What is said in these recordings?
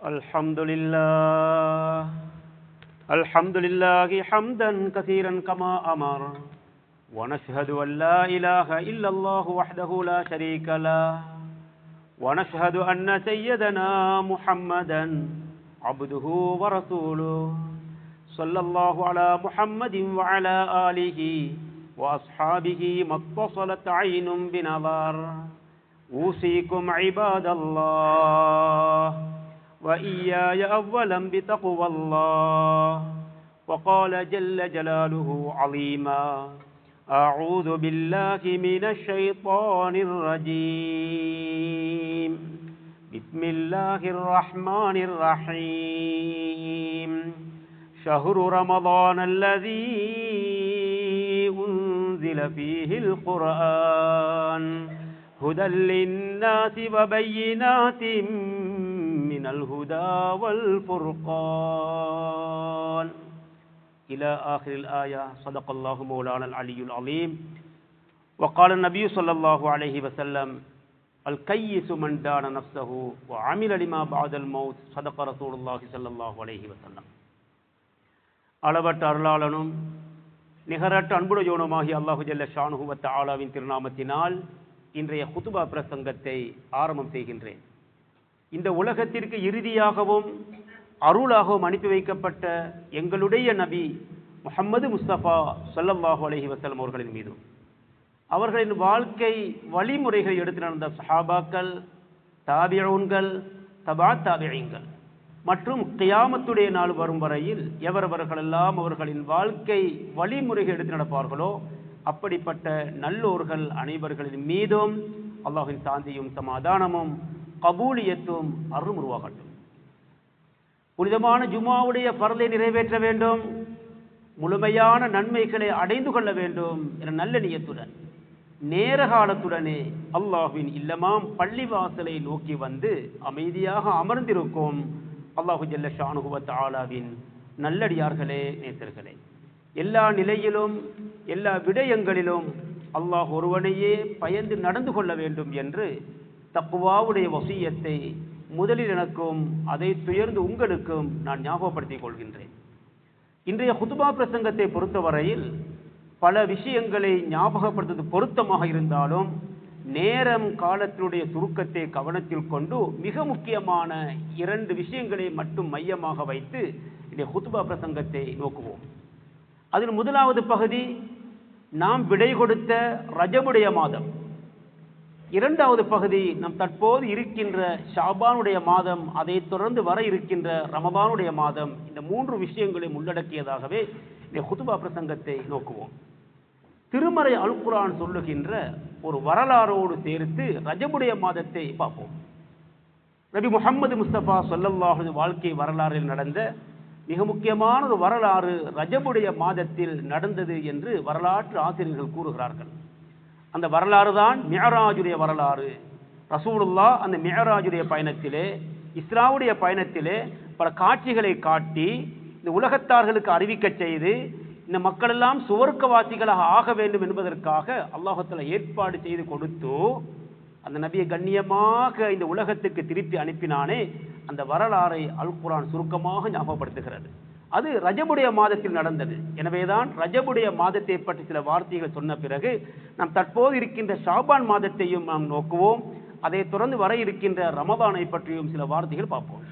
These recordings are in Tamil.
الحمد لله حمدا كثيرا كما أمر ونشهد أن لا إله إلا الله وحده لا شريك له ونشهد أن سيدنا محمدا عبده ورسوله صلى الله على محمد وعلى آله وأصحابه ما اتصلت عين بنظر أوصيكم عباد الله وإياي أولا بتقوى الله وقال جل جلاله عليما أعوذ بالله من الشيطان الرجيم بسم الله الرحمن الرحيم شهر رمضان الذي أنزل فيه القرآن هدى للناس وبينات من الهدى والفرقان إلى آخر الآية صدق الله مولانا العلي العظيم وقال النبي صلى الله عليه وسلم الكيس من دان نفسه وعمل لما بعد الموت صدق رسول الله صلى الله عليه وسلم அளவற்ற அருளாளனும் நிகரற்ற அன்புடையோனுமாகிய அல்லாஹு ஜல்ல ஷானுஹு வ தஆலாவின் திருநாமத்தினால் இன்றைய குதுபா பிரசங்கத்தை ஆரம்பம் செய்கின்றேன். இந்த உலகத்திற்கு இறுதியாகவும் அருளாகவும் அனுப்பி வைக்கப்பட்ட எங்களுடைய நபி முஹம்மது முஸ்தபா ஸல்லல்லாஹு அலைஹி வஸல்லம் அவர்களின் மீதும் அவர்களின் வாழ்க்கை வழிமுறைகளை எடுத்து நடந்த சஹாபாக்கள், தாபிஊன்கள், தபா தாபிஈன்கள் மற்றும் கியாமத்துடைய நாள் வரும் வரையில் எவரவர்களெல்லாம் அவர்களின் வாழ்க்கை வழிமுறைகள் எடுத்து நடப்பார்களோ அப்படிப்பட்ட நல்லோர்கள் அனைவர்களின் மீதும் அல்லாஹ்வின் சாந்தியும் சமாதானமும் கபூலியத்தும் அருளும் உருவாகட்டும். புனிதமான ஜும்ஆவுடைய ஃபர்லை நிறைவேற்ற வேண்டும், முழுமையான நன்மைகளை அடைந்து கொள்ள வேண்டும் என நல்ல நியத்துடன் நேர காலத்துடனே அல்லாஹ்வின் இல்லமாம் பள்ளிவாசலை நோக்கி வந்து அமைதியாக அமர்ந்திருக்கும் அல்லாஹு ஜல்ல ஷானுஹு வ தஆலாவின் நல்லடியார்களே, நேசர்களே, எல்லா நிலையிலும் எல்லா விடயங்களிலும் அல்லாஹ் ஒருவனையே பயந்து நடந்து கொள்ள வேண்டும் என்று தக்வாவுடைய வசியத்தை முதலில் எனக்கும் அதை துயர்ந்து உங்களுக்கும் நான் ஞாபகப்படுத்திக் கொள்கின்றேன். இன்றைய குதுபா பிரசங்கத்தை பொறுத்தவரையில் பல விஷயங்களை ஞாபகப்படுத்துவது பொருத்தமாக இருந்தாலும் நேரம் காலத்தினுடைய சுருக்கத்தை கவனத்தில் கொண்டு மிக முக்கியமான 2 விஷயங்களை மட்டும் மையமாக வைத்து இந்த குதுபா பிரசங்கத்தை நோக்குவோம். அதில் முதலாவது பகுதி நாம் விடை கொடுத்த ரஜபுடைய மாதம், இரண்டாவது பகுதி நம் தற்போது இருக்கின்ற ஷாபானுடைய மாதம், அதை தொடர்ந்து வர இருக்கின்ற ரமபானுடைய மாதம். இந்த 3 விஷயங்களையும் உள்ளடக்கியதாகவே இந்த குதுபா பிரசங்கத்தை நோக்குவோம். திருமறை அல் குர்ஆன் சொல்லுகின்ற ஒரு வரலாறோடு சேர்த்து ரஜபுடைய மாதத்தை பார்ப்போம். நபி முஹம்மது முஸ்தபா ஸல்லல்லாஹு அலைஹி வாழ்க்கை வரலாறில் நடந்த மிக முக்கியமான ஒரு வரலாறு ரஜபுடைய மாதத்தில் நடந்தது என்று வரலாற்று ஆசிரியர்கள் கூறுகிறார்கள். அந்த வரலாறு தான் மிஅராஜுடைய வரலாறு. ரசூலுல்லாஹ் அந்த மிஅராஜுடைய பயணத்திலே, இஸ்ராவுடைய பயணத்திலே பல காட்சிகளை காட்டி இந்த உலகத்தார்களுக்கு அறிவிக்க செய்து இந்த மக்கள் எல்லாம் சுவர்க்கவாசிகளாக ஆக வேண்டும் என்பதற்காக அல்லாஹ் தஆலா ஏற்பாடு செய்து கொடுத்து அந்த நபியை கண்ணியமாக இந்த உலகத்துக்கு திருப்பி அனுப்பினானே, அந்த வரலாறை அல் குர்ஆன் சுருக்கமாக ஞாபகப்படுத்துகிறது. அது ரஜபுடைய மாதத்தில் நடந்தது. எனவேதான் ரஜபுடைய மாதத்தை பற்றி சில வார்த்தைகள் சொன்ன பிறகு நாம் தற்போது இருக்கின்ற ஷாபான் மாதத்தையும் நாம் நோக்குவோம். அதை தொடர்ந்து வர இருக்கின்ற ரமதானை பற்றியும் சில வார்த்தைகள் பார்ப்போம்.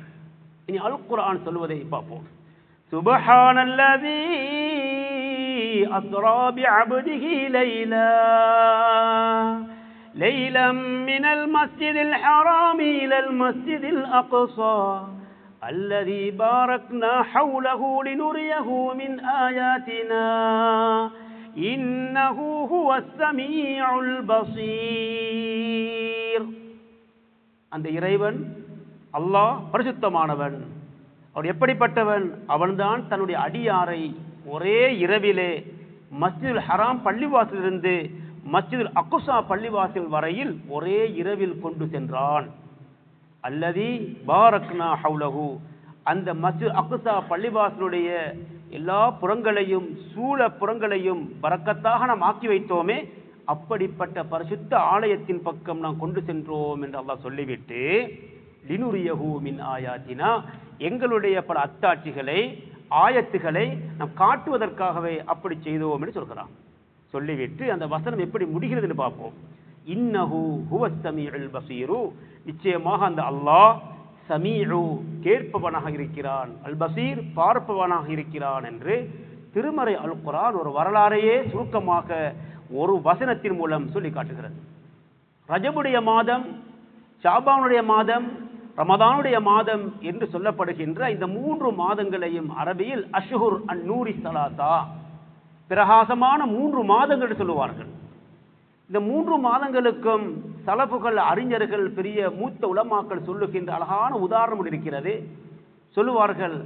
இனி அல் குர்ஆன் சொல்வதை பார்ப்போம். சுப்ஹானல்லதீ அஸ்ரா பிஅப்திஹி ليلا من المسجد الحرام إلى المسجد الأقصى الذي باركنا حوله لنريه من آياتنا إنه هو السميع البصير. அந்த இறைவன் அல்லாஹ் பரிசுத்தமானவன். அவர் எப்படிப்பட்டவன்? அவன்தான் தன்னுடைய அடியாரை ஒரே இரவிலே மஸ்ஜிதுல் ஹராம் பள்ளிவாசலிலிருந்து மஸ்ஜிதுல் அக்ஸா பள்ளிவாசல் வரையில் ஒரே இரவில் கொண்டு சென்றான். அல்லதி பாரக்னா ஹவுலஹு, அந்த மஸ்ஜித் அக்ஸா பள்ளிவாசலுடைய எல்லா புறங்களையும் சூழ புறங்களையும் பரக்கத்தாக நாம் ஆக்கி வைத்தோமே, அப்படிப்பட்ட பரிசுத்த ஆலயத்தின் பக்கம் நாம் கொண்டு சென்றோம் என்று அல்லாஹ் சொல்லிவிட்டு லினுரியஹு மின் ஆயாத்தினா, எங்களுடைய பல அத்தாட்சிகளை ஆயத்துகளை நாம் காட்டுவதற்காகவே அப்படி செய்தோம் என்று சொல்கிறான். சொல்லிவிட்டு அந்த வசனம் எப்படி முடிகிறதுன்னு பார்ப்போம். இன்னஹு ஹுவஸ் ஸமீஉல் பஸீரு, நிச்சயமாக அந்த அல்லாஹ் சமீஉ கேட்பவனாக இருக்கிறான், அல் பஸீர் பார்ப்பவனாக இருக்கிறான் என்று திருமறை அல் குர்ஆன் ஒரு வரலாறையே சுருக்கமாக ஒரு வசனத்தின் மூலம் சொல்லி காட்டுகிறது. ரஜபுடைய மாதம், ஷாபானுடைய மாதம், ரமதானுடைய மாதம் என்று சொல்லப்படுகின்ற இந்த 3 மாதங்களையும் அரபியில் அஷ்ஹுர் அன்-நூரி ஸலாஸா, பிரகாசமான 3 மாதங்கள் என்று சொல்லுவார்கள். இந்த 3 மாதங்களுக்கும் சலஃபுகள், அறிஞர்கள், பெரிய மூத்த உலமாக்கள் சொல்லுகின்ற அழகான உதாரணம் இருக்கிறது. சொல்லுவார்கள்,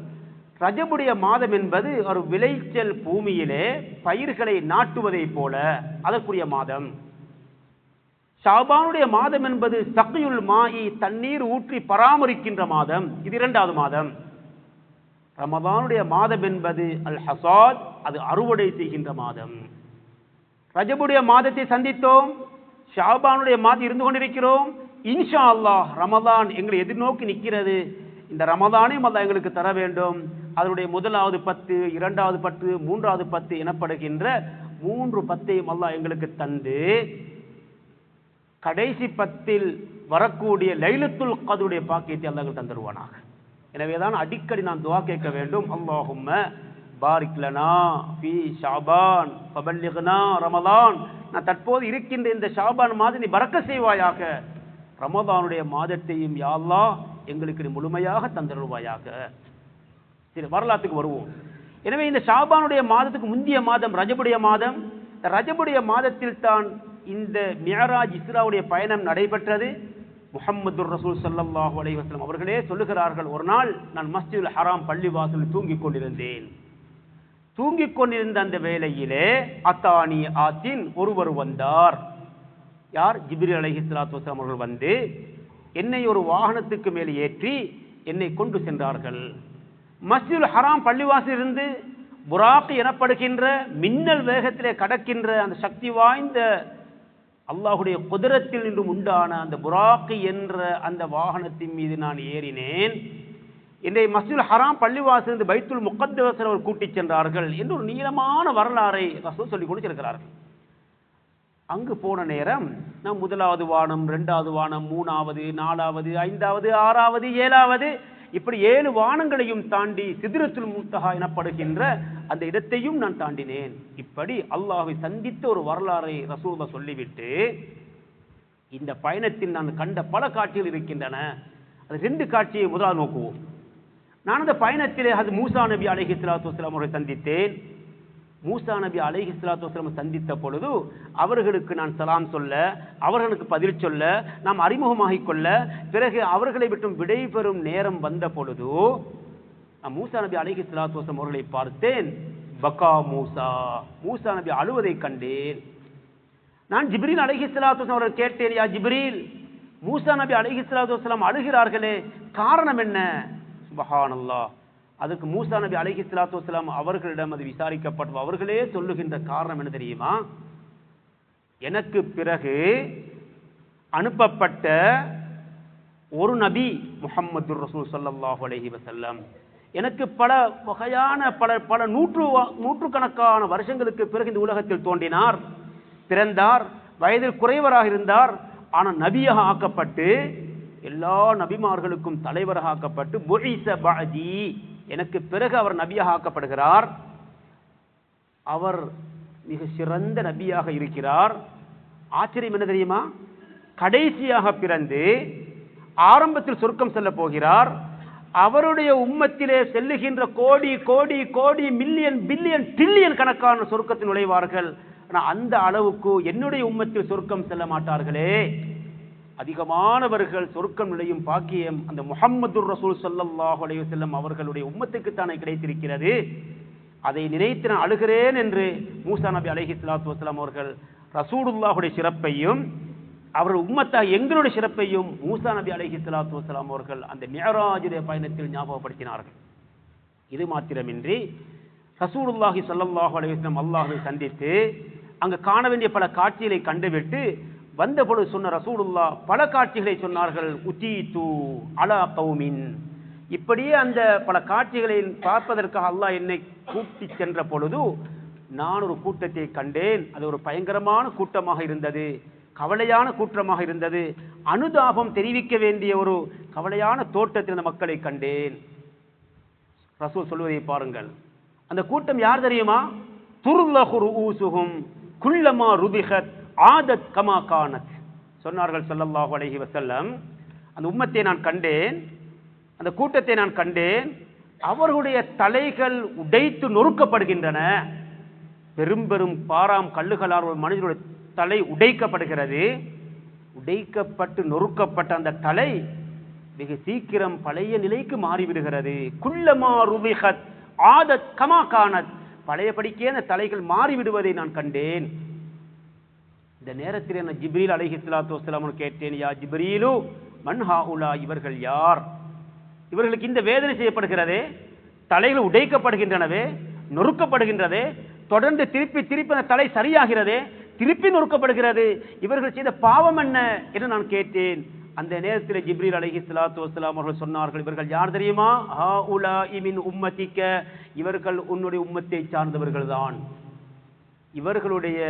ரஜபுடைய மாதம் என்பது ஒரு விளைச்சல் பூமியிலே பயிர்களை நாட்டுவதை போல அதற்குரிய மாதம். ஷாபானுடைய மாதம் என்பது சக்யுல் மாஇ, தண்ணீர் ஊற்றி பராமரிக்கின்ற மாதம், இது 2வது மாதம். ரமதானுடைய மாதம் என்பது அல் ஹசாத், அது அறுவடை செய்கின்ற மாதம். ரஜபுடைய மாதத்தை சந்தித்தோம், ஷாபானுடைய மாதம் இருந்து கொண்டிருக்கிறோம். இன்ஷா அல்லாஹ் ரமதான் எங்களை எதிர்நோக்கி நிற்கிறது. இந்த ரமதானையும் அல்லாஹ் எங்களுக்கு தர வேண்டும். அதனுடைய 1வது 10, 2வது 10, 3வது 10 எனப்படுகின்ற 3 10ஐயும் அல்லாஹ் எங்களுக்கு தந்து கடைசி 10இல் வரக்கூடிய லைலத்துல் கத்ருடைய பாக்கியத்தை அல்லாஹ் தந்துருவானாக. எனவேதான் அடிக்கடி நான் துஆ கேட்க வேண்டும். அல்லாஹும்ம பாரிக் லனா ஃபீ ஷாபான் ஃபபல்லிக்னா ரமலான். நான் தற்போது இருக்கின்ற இந்த ஷாபான் மாதம் நீ பரக்கத் செய்வாயாக, ரமதானுடைய மாதத்தையும் யா அல்லாஹ் எங்களுக்கு நீ முழுமையாக தந்தருள்வாயாக. சரி, வரலாற்றுக்கு வருவோம். எனவே இந்த ஷாபானுடைய மாதத்துக்கு முந்தைய மாதம் ரஜபுடைய மாதம். ரஜபுடைய மாதத்தில் தான் இந்த மிஅராஜ் இஸ்ராவுடைய பயணம் நடைபெற்றது. முஹம்மதுர் ரசூல் ஸல்லல்லாஹு அலைஹி வஸல்லம் அவர்களே சொல்லுகிறார்கள், ஒரு நாள் நான் மஸ்ஜிதுல் ஹராம் பள்ளிவாசலில் தூங்கிக் கொண்டிருந்தேன். தூங்கிக் கொண்டிருந்த அந்த வேளையிலே அத்தானி ஆத்தின், ஒருவர் வந்தார். யார்? ஜிப்ரீல் அலைஹிஸ்ஸலாத்து வஸலாம் அவர்கள் வந்து என்னை ஒரு வாகனத்துக்கு மேல் ஏற்றி என்னை கொண்டு சென்றார்கள். மஸ்ஜிதுல் ஹராம் பள்ளிவாசலிலிருந்து புராக் எனப்படுகின்ற மின்னல் வேகத்திலே கடக்கின்ற அந்த சக்தி வாய்ந்த அல்லாஹுடைய குதிரத்தில் நின்றும் உண்டான அந்த புராக் என்ற அந்த வாகனத்தின் மீது நான் ஏறினேன். என்னை மஸ்ஜிதுல் ஹராம் பள்ளிவாசலிருந்து பைத்துல் முகத்தஸ் அவர் கூட்டிச் சென்றார்கள் என்று ஒரு நீளமான வரலாறை ரசூல் சொல்லிக் கொண்டு செல்கிறார்கள். அங்கு போன நேரம் நாம் 1வது வானம், 2வது வானம், 3வது, 4வது, 5வது, 6வது, 7வது இப்படி 7 வானங்களையும் தாண்டி சித்ரத்துல் முன்தஹா எனப்படுகின்ற அந்த இடத்தையும் நான் தாண்டினேன். இப்படி அல்லாஹ்வை சந்தித்த ஒரு வரலாறை ரசூலுல்லாஹ் சொல்லிவிட்டு, இந்த பயணத்தில் நான் கண்ட பல காட்சிகள் இருக்கின்றன. அது 2 காட்சியை முதலாக நோக்குவோம். நான் அந்த பயணத்திலே அது மூசா நபி அலைஹிஸ்ஸலாத்து வஸலாம் அவர்களை சந்தித்தேன். மூசா நபி அலைஹிஸ்ஸலாத்து வஸலாம் சந்தித்த பொழுது அவர்களுக்கு நான் சலாம் சொல்ல, அவர்களுக்கு பதில் சொல்ல, நாம் அறிமுகமாகிக் கொள்ள, பிறகு அவர்களை விட்டு விடைபெறும் நேரம் வந்த பொழுது நான் மூசா நபி அலைஹிஸ்ஸலாத்து வஸலாம் அவர்களை பார்த்தேன். பக்கா மூசா, மூசா நபி அழுவதை கண்டேன். நான் ஜிப்ரீல் அலைஹிஸ்ஸலாத்து வஸலாம் அவர்கள் கேட்டேன், யா ஜிப்ரீல், மூசா நபி அலைஹிஸ்ஸலாத்து வஸலாம் அழுகிறார்களே, காரணம் என்ன? சுப்ஹானல்லாஹ். அதுக்கு மூசா நபி அலைஹிஸ்ஸலாத்து வஸலாம் அவர்களிடம் அது விசாரிக்கப்பட்டு அவர்களே சொல்லுகின்ற காரணம் என்ன தெரியுமா? எனக்கு பிறகு அனுப்பப்பட்ட ஒரு நபி முஹம்மதுர் ரசூல் ஸல்லல்லாஹு அலைஹி வஸல்லம் எனக்கு பல வகையான பல நூற்றுக்கணக்கான வருஷங்களுக்கு பிறகு இந்த உலகத்தில் தோன்றினார், பிறந்தார், வயதில் குறைவராக இருந்தார். ஆனால் நபியாக ஆக்கப்பட்டு எல்லா நபிமார்களுக்கும் தலைவராக ஆக்கப்பட்டு புஇஸ பஅதி, எனக்கு பிறகு அவர் நபியாக ஆக்கப்படுகிறார். அவர் மிக சிறந்த நபியாக இருக்கிறார். ஆச்சரியம் என்ன தெரியுமா? கடைசியாக பிறந்து ஆரம்பத்தில் சொர்க்கம் செல்ல போகிறார். அவருடைய உம்மத்திலே செல்லுகின்ற கோடி கோடி கோடி மில்லியன் பில்லியன் டிரில்லியன் கணக்கான சொர்க்கத்தில் நுழைவார்கள். ஆனால் அந்த அளவுக்கு என்னுடைய உம்மத்தில் சொர்க்கம் செல்ல மாட்டார்களே. அதிகமானவர்கள் சொர்க்கம் நுழையும் பாக்கியம் அந்த முஹம்மதுர் ரசூல் ஸல்லல்லாஹு அலைஹி வஸல்லம் அவர்களுடைய உம்மத்துக்குத்தானே கிடைத்திருக்கிறது. அதை நினைத்து நான் அழுகிறேன் என்று மூசா நபி அலைஹிஸ்ஸலாத்து வஸலாம் அவர்கள் ரசூலுல்லாஹுடைய சிறப்பையும் அவர்கள் உம்மத்தாக எங்களுடைய சிறப்பையும் மூசா நபி அலைஹிஸ்ஸலாத்து வஸலாம் அவர்கள் அந்த மிஅராஜுடைய பயணத்தில் ஞாபகப்படுத்தினார்கள். இது மாத்திரமின்றி ரசூலுல்லாஹி ஸல்லல்லாஹு அலைஹி வஸல்லம் அல்லாஹ்வை சந்தித்து அங்கு காண வேண்டிய பல காட்சிகளை கண்டுவிட்டு வந்த பொழுது சொன்ன ரசூலுல்லாஹ் பல காட்சிகளை சொன்னார்கள். உதீது அலா கௌமின், இப்படியே அந்த பல காட்சிகளை பார்ப்பதற்காக அல்லாஹ் என்னை கூட்டி சென்ற பொழுது நான் ஒரு கூட்டத்தை கண்டேன். அது ஒரு பயங்கரமான கூட்டமாக இருந்தது, கவலையான கூட்டமாக இருந்தது. அனுதாபம் தெரிவிக்க வேண்டிய ஒரு கவலையான தோட்டத்தில் அந்த மக்களை கண்டேன். ரசூல் சொல்வதை பாருங்கள். அந்த கூட்டம் யார் தெரியுமா? துர்லஹு ரூஸுஹும் குல்லமா ருதிஹத் ஆதத் கமா கானத். சொன்னார்கள் ஸல்லல்லாஹு அலைஹி வஸல்லம், அந்த உம்மத்தை நான் கண்டேன், அந்த கூட்டத்தை நான் கண்டேன், அவர்களுடைய தலைகள் உடைத்து நொறுக்கப்படுகின்றன. பெரும் பெரும் பாராம் கல்லுகளால் ஒரு மனிதனுடைய தலை உடைக்கப்படுகிறது. உடைக்கப்பட்டு நொறுக்கப்பட்ட அந்த தலை மிக சீக்கிரம் பழைய நிலைக்கு மாறிவிடுகிறது. குல்லமா ருதிஹத் ஆதத் கமா கானத், பழையபடிக்கே அந்த தலைகள் மாறிவிடுவதை நான் கண்டேன். இந்த நேரத்தில் நான் ஜிப்ரீல் அலைஹிஸ்ஸலாத்து வஸ்ஸலாம் கேட்டேன், யா ஜிப்ரீலு மன் ஹாஉலா, இவர்கள் யார்? இவர்களுக்கு இந்த வேதனை செய்யப்படுகிறதே, தலைகள் உடைக்கப்படுகின்றனவே, நொறுக்கப்படுகின்றதே, தொடர்ந்து திருப்பி திருப்பி அந்த தலை சரியாகிறதே, திருப்பி நொறுக்கப்படுகிறது, இவர்கள் செய்த பாவம் என்ன என்று நான் கேட்டேன். அந்த நேரத்தில் ஜிப்ரீல் அலைஹிஸ்ஸலாத்து வஸ்ஸலாம் அவர்கள் சொன்னார்கள், இவர்கள் யார் தெரியுமா? ஹாஉலாஇ மின் உம்மத்திக, இவர்கள் உன்னுடைய உம்மத்தை சார்ந்தவர்கள் தான். இவர்களுடைய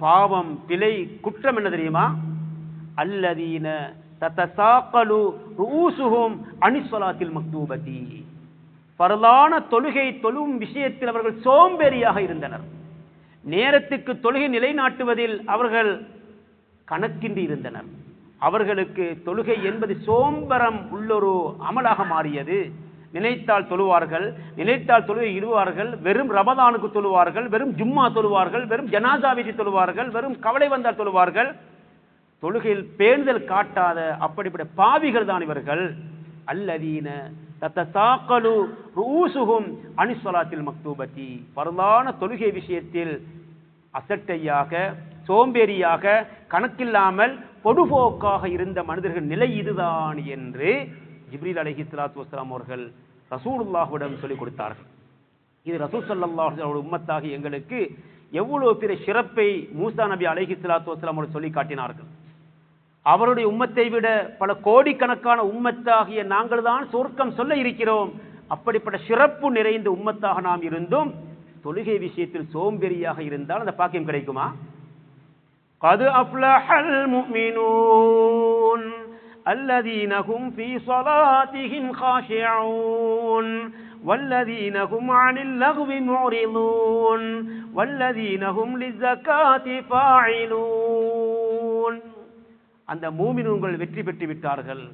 பாவம், பிழை, குற்றம் என்ன தெரியுமா? அல்லதீன ததசாகலு ரூஸுஹும் அனிஸ்ஸலாத்தில் மக்தூபதி, பரலான தொழுகை தொழும் விஷயத்தில் அவர்கள் சோம்பேறியாக இருந்தனர். நேரத்துக்கு தொழுகை நிலைநாட்டுவதில் அவர்கள் கணக்கின்றி இருந்தனர். அவர்களுக்கு தொழுகை என்பது சோம்பரம் உள்ளொரு அமலாக மாறியது. நினைத்தால் தொழுவார்கள், நினைத்தால் தொழுகை இடுவார்கள், வெறும் ரமதானுக்கு தொழுவார்கள், வெறும் ஜும்மா தொழுவார்கள், வெறும் ஜனாசா வீதி தொழுவார்கள், வெறும் கவலை வந்தால் தொழுவார்கள். தொழுகையில் பேணுதல் காட்டாத அப்படிப்பட்ட பாவிகள் தான் இவர்கள். அல்லதீன ததசாகலு ரூஸுஹும் அனிஸ்ஸலாத்தில் மக்தூபதி, பரலான தொழுகை விஷயத்தில் அசட்டையாக, சோம்பேறியாக, கணக்கில்லாமல் பொடுபோக்காக இருந்த மனிதர்கள் நிலை இதுதான் என்று ஜிப்ரீல் அலைஹிஸ்ஸலாத்து வஸ்ஸலாம் அவர்கள் ரசூலுல்லாஹ்விடம் சொல்லிக் கொடுத்தார்கள். இது ரசூல் ஸல்லல்லாஹு அலைஹி வஸல்லம் உம்மத்தாகி எங்களுக்கு எவ்வளவு பெரிய சிறப்பை மூசா நபி அலைஹிஸ்ஸலாத்து வஸ்ஸலாம் அவர்கள் சொல்லி காட்டினார்கள். அவருடைய உம்மத்தை விட பல கோடிக்கணக்கான உம்மத்தாகிய நாங்கள் தான் சொர்க்கம் சொல்ல இருக்கிறோம். அப்படிப்பட்ட சிறப்பு நிறைந்த உம்மத்தாக நாம் இருந்தும் தொழுகை விஷயத்தில் சோம்பேறியாக இருந்தால் அந்த பாக்கியம் கிடைக்குமா? قد أفلح المؤمنون الذين هم في صلاتهم خاشعون والذين هم عن اللغو معرضون والذين هم للزكاة فاعلون. அந்த மூமினூன்கள் வெற்றி பெற்று விட்டார்கள்.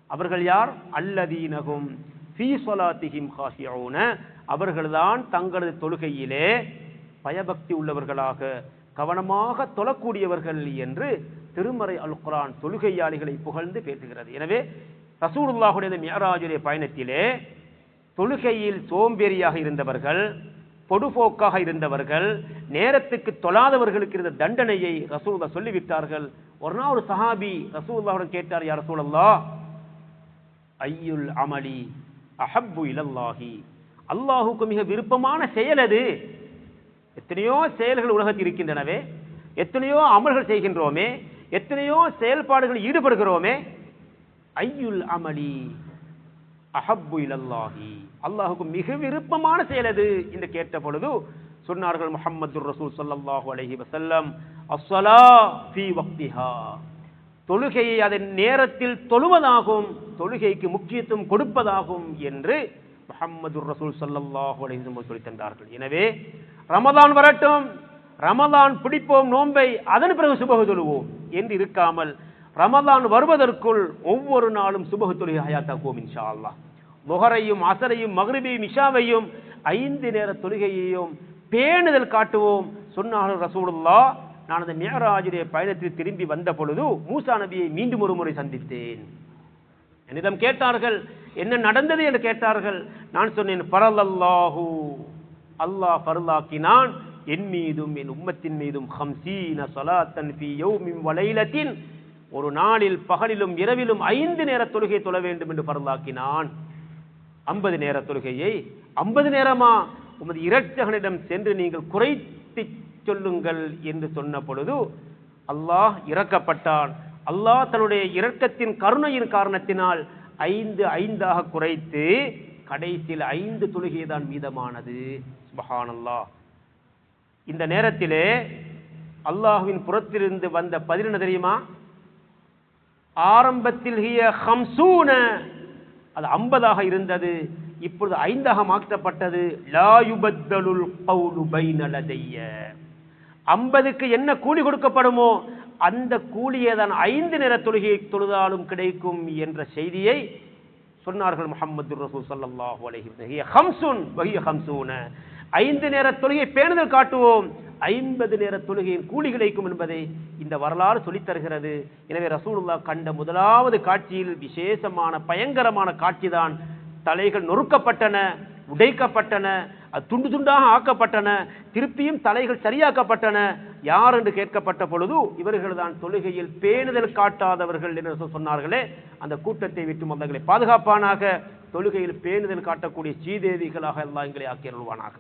அவர்கள் யார்? அல்லதீனஹும் ஃபீ ஸலாத்திஹிம் காஷிஊன, அவர்கள்தான் தங்களது தொழுகையிலே பயபக்தி உள்ளவர்களாக கவனமாக தொழக்கூடியவர்கள் என்று திருமறை அல் குர்ஆன் தொழுகையாளிகளை புகழ்ந்து பேசுகிறது. எனவே ரசூலுல்லாஹுடைய மிஅராஜுடைய பயணத்திலே தொழுகையில் சோம்பேறியாக இருந்தவர்கள், பொடுபோக்காக இருந்தவர்கள், நேரத்துக்கு தொழாதவர்களுக்கு இருந்த தண்டனையை ரசூலுல்லாஹ் சொல்லிவிட்டார்கள். ஒரு நாள் ஒரு சஹாபி ரசூலுல்லாஹ்விடம் கேட்டார், யா ரசூலல்லாஹ், ஐயுல் அமலி அஹப்பு இலல்லாஹி, அல்லாஹுக்கு மிக விருப்பமான செயல் அது. எத்தனையோ செயல்கள் உலகத்தில் இருக்கின்றனவே, எத்தனையோ அமல்கள் செய்கின்றோமே, எத்தனையோ செயல்பாடுகள் ஈடுபடுகிறோமே, ஐயுல் அமலி அஹப்பு இலல்லாஹி, அல்லாஹுக்கு மிக விருப்பமான செயல் அது என்று கேட்ட பொழுது சொன்னார்கள் முஹம்மது ரசூல் ஸல்லல்லாஹு அலைஹி வஸல்லம், அஸ்ஸலா ஃபீ வக்திஹா, தொழுகையை அதன் நேரத்தில் தொழுவதாகும், தொழுகைக்கு முக்கியத்துவம் கொடுப்பதாகும் என்று முஹம்மது ரசூல் ஸல்லல்லாஹு அலைஹி வஸல்லம் சொல்லி தந்தார்கள். எனவே ரமதான் வரட்டும், ரமதான் பிடிப்போம் நோன்பை, அதன் பிறகு சுபஹ் தொழுவோம் என்று இருக்காமல் ரமதான் வருவதற்குள் ஒவ்வொரு நாளும் சுபஹ் தொழுகை ஹயாத்தாக்குவோம் இன்ஷா அல்லாஹ். முஹரையும் அஸரையும் மக்ரிபையும் இஷாவையும் 5 நேர தொழுகையையும் பேணுதல் காட்டுவோம். சொன்னார்கள் ரசூலுல்லாஹ், நான் அந்த மிஅராஜுடைய பயணத்தில் திரும்பி வந்த பொழுது மூசா நபியை மீண்டும் ஒரு முறை சந்தித்தேன். என்னிடம் கேட்டார்கள், என்ன நடந்தது என்று கேட்டார்கள். நான் சொன்னேன், ஃபரலல்லாஹு, அல்லாஹ் ஃபர்லாக்கினான் என் மீதும் என் உம்மத்தின் மீதும் 50 ஸலாத்தன் ஃபீ யௌமின் வ லைலத்தின், ஒரு நாளில் பகலிலும் இரவிலும் 5 நேர தொழுகை தொழ வேண்டும் என்று ஃபர்லாக்கினான். 50 நேர தொழுகையை 50 நேரமா, உமது இரட்சகனிடம் சென்று நீங்கள் குறைத்து சொல்லுங்கள் என்று சொன்ன பொழுது அல்லாஹ் இறக்கப்பட்டான். அல்லாஹ் தன்னுடைய இரக்கத்தின் கருணையின் காரணத்தினால் 5 குறைத்து கடைசியில் 5 தொழுகை தான் மீதமானது. சுப்ஹானல்லாஹ். இந்த நேரத்திலே அல்லாஹ்வின் புறத்திலிருந்து வந்த பதில் என்ன தெரியுமா? ஆரம்பத்தில் ஹிய 50, அது 50 இருந்தது, இப்பொழுது 5 மாற்றப்பட்டது. லா யுபத்தலுல் கௌலு பைன லதைய. 50க்கு என்ன கூலி கொடுக்கப்படுமோ அந்த கூலியே தான் 5 நேர தொழுகையை தொழுதாலும் கிடைக்கும் என்ற செய்தியை சொன்னார்கள் முஹம்மது ரசூல் ஸல்லல்லாஹு அலைஹி வஸல்லம். ஹிய 50 வஹிய 50. 5 நேர தொழுகை பேணுதல் காட்டுவோம், 50 நேர தொழுகையின் கூலி கிடைக்கும் என்பதை இந்த வரலாறு சொல்லித் தருகிறது. எனவே ரசூலுல்லாஹ் கண்ட முதலாவது காட்சியில் விசேஷமான பயங்கரமான காட்சிதான். தலைகள் நொறுக்கப்பட்டன, உடைக்கப்பட்டன, அது துண்டு துண்டாக ஆக்கப்பட்டன, திருப்பியும் தலைகள் சரியாக்கப்பட்டன. யார் என்று கேட்கப்பட்ட பொழுது இவர்கள் தான் தொழுகையில் பேணுதல் காட்டாதவர்கள் என்று சொன்னார்களே, அந்த கூட்டத்தை விட்டு மந்தங்களை பாதுகாப்பானாக. தொழுகையில் பேணுதல் காட்டக்கூடிய ஸ்ரீதேவிகளாக அல்லாஹ் எங்களை ஆக்கியருள்வானாக.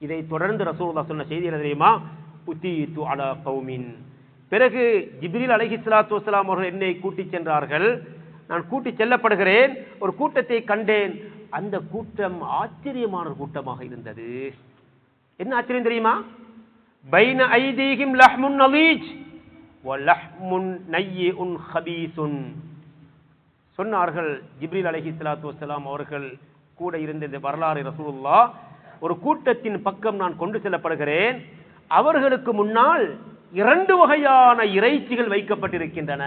இதை தொடர்ந்து ரசூலுல்லாஹ் சொன்ன செய்தி என்ன தெரியுமா? உத்தீது அலா கௌமின். பிறகு ஜிப்ரீல் அலைஹிஸ்ஸலாத்து வஸ்ஸலாம் அவர்கள் என்னை கூட்டிச் சென்றார்கள். நான் கூட்டிச் செல்லப்படுகிறேன். ஒரு கூட்டத்தை கண்டேன். அந்த கூட்டம் ஆச்சரியமான கூட்டமாக இருந்தது. என்ன ஆச்சரியம் தெரியுமா? பைன ஐதீஹிம் லஹ்முன் நலீஜ் வ லஹ்முன் நய்யிஉன் ஹபீஸுன். சொன்னார்கள் ஜிப்ரீல் அலைஹிஸ்ஸலாத்து வஸ்ஸலாம் அவர்கள் கூட இருந்த இந்த வரலாறு ரசூலுல்லாஹ் ஒரு கூட்டத்தின் பக்கம் நான் கொண்டு செல்லப்படுகிறேன். அவர்களுக்கு முன்னால் 2 வகையான இறைச்சிகள் வைக்கப்பட்டிருக்கின்றன.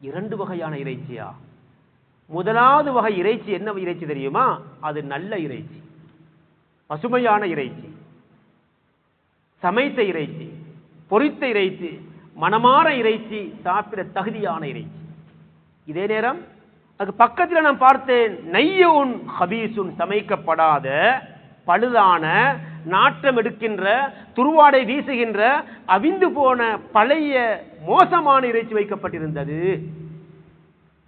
2 வகையான இறைச்சியா? முதலாவது வகை இறைச்சி என்ன இறைச்சி தெரியுமா? அது நல்ல இறைச்சி, பசுமையான இறைச்சி, சமைத்த இறைச்சி, பொரித்த இறைச்சி, மனமாற இறைச்சி, சாப்பிட தகுதியான இறைச்சி. இதே நேரம் அது பக்கத்தில் நான் பார்த்தேன் நய்யுன் ஹபீசுன், சமைக்கப்படாத பழுதான நாற்றம் எடுக்கின்ற துருவாடை வீசுகின்ற அவிந்து போன பழைய மோசமான இறைச்சி வைக்கப்பட்டிருந்தது.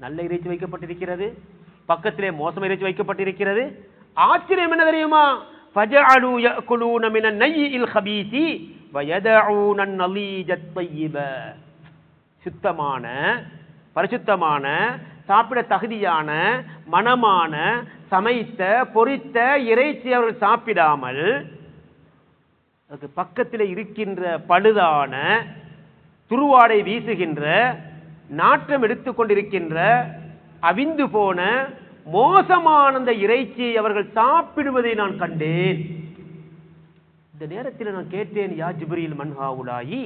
நல்ல இறைச்சி வைக்கப்பட்டிருக்கிறது, பக்கத்திலே மோசமான இறைச்சி வைக்கப்பட்டிருக்கிறது. ஆச்சரியம் என்ன தெரியுமா? ஃபஜஅலு யஅகுலூன மினன் நய்யில் ஹபீஸி வயதஊன நலீஜத் தய்யிப. சுத்தமான பரிசுத்தமான சாப்பிட தகுதியான மனமான சமைத்த பொரித்த இறைச்சி அவர்கள் சாப்பிடாமல் அதுக்கு பக்கத்தில் இருக்கின்ற பழுதான துருவாடை வீசுகின்ற நாற்றம் எடுத்துக்கொண்டிருக்கின்ற அவிந்து போன மோசமான அந்த இறைச்சியை அவர்கள் சாப்பிடுவதை நான் கண்டேன். இந்த நேரத்தில் நான் கேட்டேன், யா ஜிப்ரீல் மன்ஹாவுலாயி,